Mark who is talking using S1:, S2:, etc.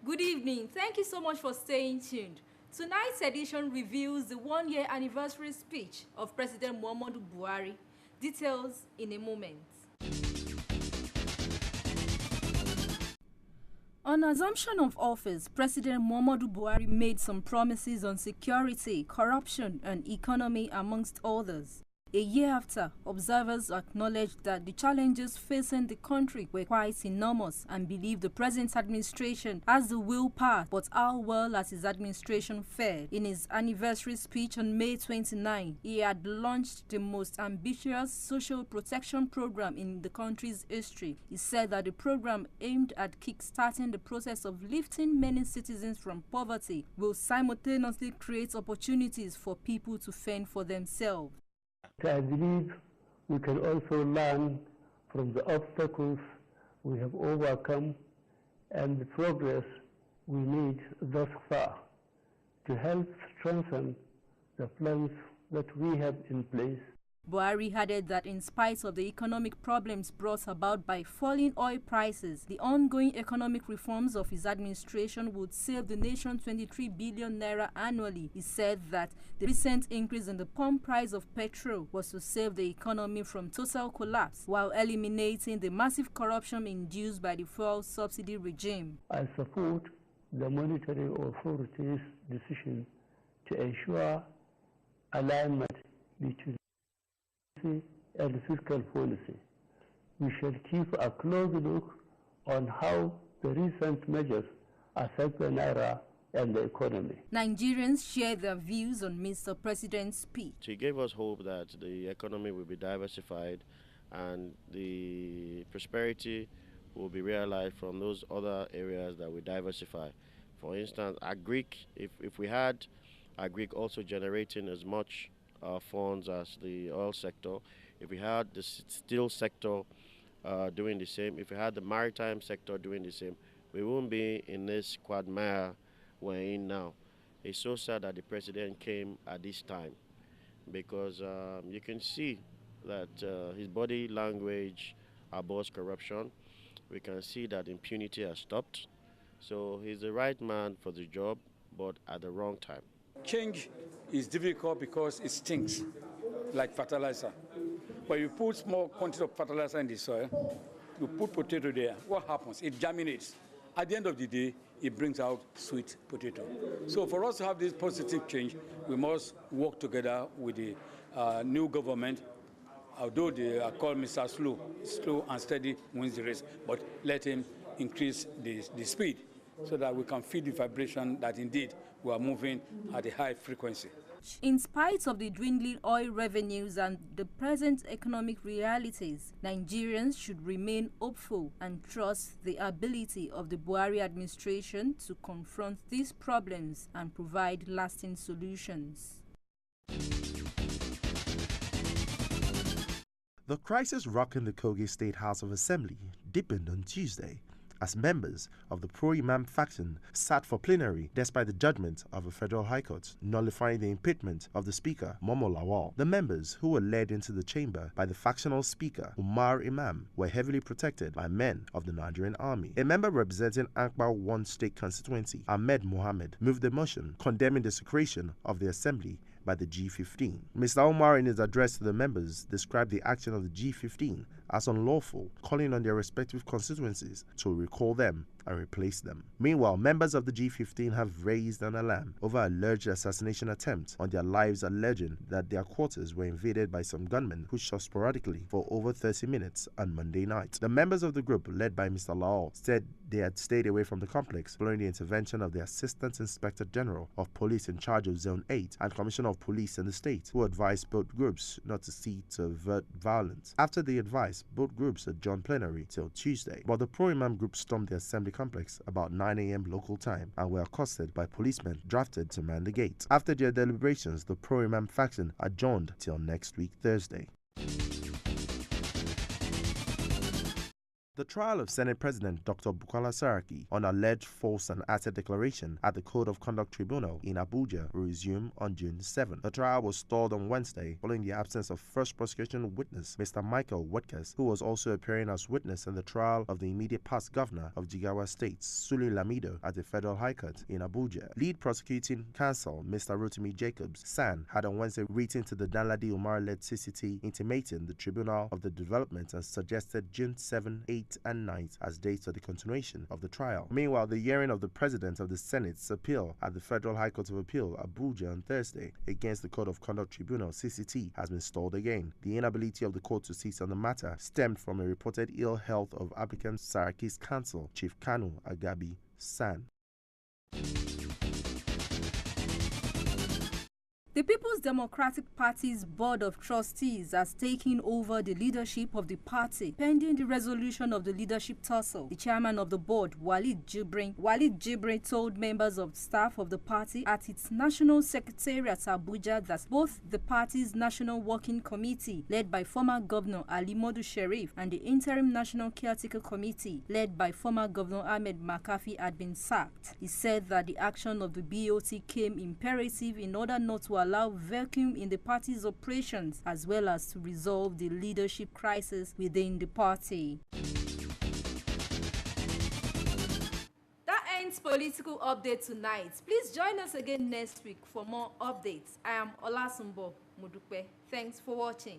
S1: Good evening. Thank you so much for staying tuned. Tonight's edition reveals the one-year anniversary speech of President Muhammadu Buhari. Details in a moment. On assumption of office, President Muhammadu Buhari made some promises on security, corruption, and economy, amongst others. A year after, observers acknowledged that the challenges facing the country were quite enormous and believe the present administration has the willpower, but how well has his administration fared? In his anniversary speech on May 29, he had launched the most ambitious social protection program in the country's history. He said that the program, aimed at kick-starting the process of lifting many citizens from poverty, will simultaneously create opportunities for people to fend for themselves.
S2: I believe we can also learn from the obstacles we have overcome and the progress we made thus far to help strengthen the plans that we have in place.
S1: Buhari added that in spite of the economic problems brought about by falling oil prices, the ongoing economic reforms of his administration would save the nation 23 billion naira annually. He said that the recent increase in the pump price of petrol was to save the economy from total collapse while eliminating the massive corruption induced by the fuel subsidy regime.
S2: I support the monetary authority's decision to ensure alignment between and fiscal policy. We shall keep a close look on how the recent measures affect the naira and the economy.
S1: Nigerians share their views on Mr. President's speech.
S3: He gave us hope that the economy will be diversified and the prosperity will be realized from those other areas that we diversify. For instance, agric, if we had agric also generating as much funds as the oil sector, if we had the steel sector doing the same, if we had the maritime sector doing the same, we wouldn't be in this quagmire we're in now. It's so sad that the president came at this time because you can see that his body language abhors corruption. We can see that impunity has stopped. So he's the right man for the job, but at the wrong time.
S4: Change is difficult because it stinks, like fertilizer. But you put small quantity of fertilizer in the soil, you put potato there, what happens? It germinates. At the end of the day, it brings out sweet potato. So for us to have this positive change, we must work together with the new government. Although they are called Mr. Slow and steady wins the race, but let him increase the speed so that we can feel the vibration that indeed we are moving at a high frequency.
S1: In spite of the dwindling oil revenues and the present economic realities, Nigerians should remain hopeful and trust the ability of the Buhari administration to confront these problems and provide lasting solutions.
S5: The crisis rocking the Kogi State House of Assembly deepened on Tuesday as members of the pro-Imam faction sat for plenary despite the judgment of a federal high court nullifying the impeachment of the speaker, Momo Lawal. The members, who were led into the chamber by the factional speaker, Umar Imam, were heavily protected by men of the Nigerian army. A member representing Akbar 1 state constituency, Ahmed Mohammed, moved the motion condemning the desecration of the assembly by the G15. Mr. Omar, in his address to the members, described the action of the G15 as unlawful, calling on their respective constituencies to recall them and replace them. Meanwhile, members of the G15 have raised an alarm over an alleged assassination attempt on their lives, alleging that their quarters were invaded by some gunmen who shot sporadically for over 30 minutes on Monday night. The members of the group, led by Mr. Lawal, said they had stayed away from the complex following the intervention of the Assistant Inspector General of Police in charge of Zone 8 and Commissioner of Police in the state, who advised both groups not to seek to avert violence. After the advice, both groups adjourned plenary till Tuesday, but the pro-Imam group stormed the assembly complex about 9 a.m. local time and were accosted by policemen drafted to man the gate. After their deliberations, the pro-Imam faction adjourned till next week Thursday. The trial of Senate President Dr. Bukola Saraki on alleged false and asset declaration at the Code of Conduct Tribunal in Abuja will resume on June 7. The trial was stalled on Wednesday following the absence of first prosecution witness Mr. Michael Wetkes, who was also appearing as witness in the trial of the immediate past governor of Jigawa State, Sule Lamido, at the Federal High Court in Abuja. Lead prosecuting counsel Mr. Rotimi Jacobs, SAN, had on Wednesday written to the Danladi Umar-led CCT intimating the tribunal of the development and suggested June 7, 8, and 9 as dates for the continuation of the trial. Meanwhile, the hearing of the President of the Senate's appeal at the Federal High Court of Appeal, Abuja, on Thursday against the Code of Conduct Tribunal, CCT, has been stalled again. The inability of the court to sit on the matter stemmed from a reported ill health of applicant Saraki's counsel, Chief Kanu Agabi San.
S1: The People's Democratic Party's Board of Trustees has taken over the leadership of the party pending the resolution of the leadership tussle. The chairman of the board, Walid Jibrin, told members of staff of the party at its national secretariat Abuja that both the party's National Working Committee, led by former Governor Ali Modu Sherif, and the Interim National Caretaker Committee, led by former Governor Ahmed Makafi, had been sacked. He said that the action of the BOT came imperative in order not to allow vacuum in the party's operations, as well as to resolve the leadership crisis within the party. That ends Political Update tonight. Please join us again next week for more updates. I am Olasunbo Mudupe. Thanks for watching.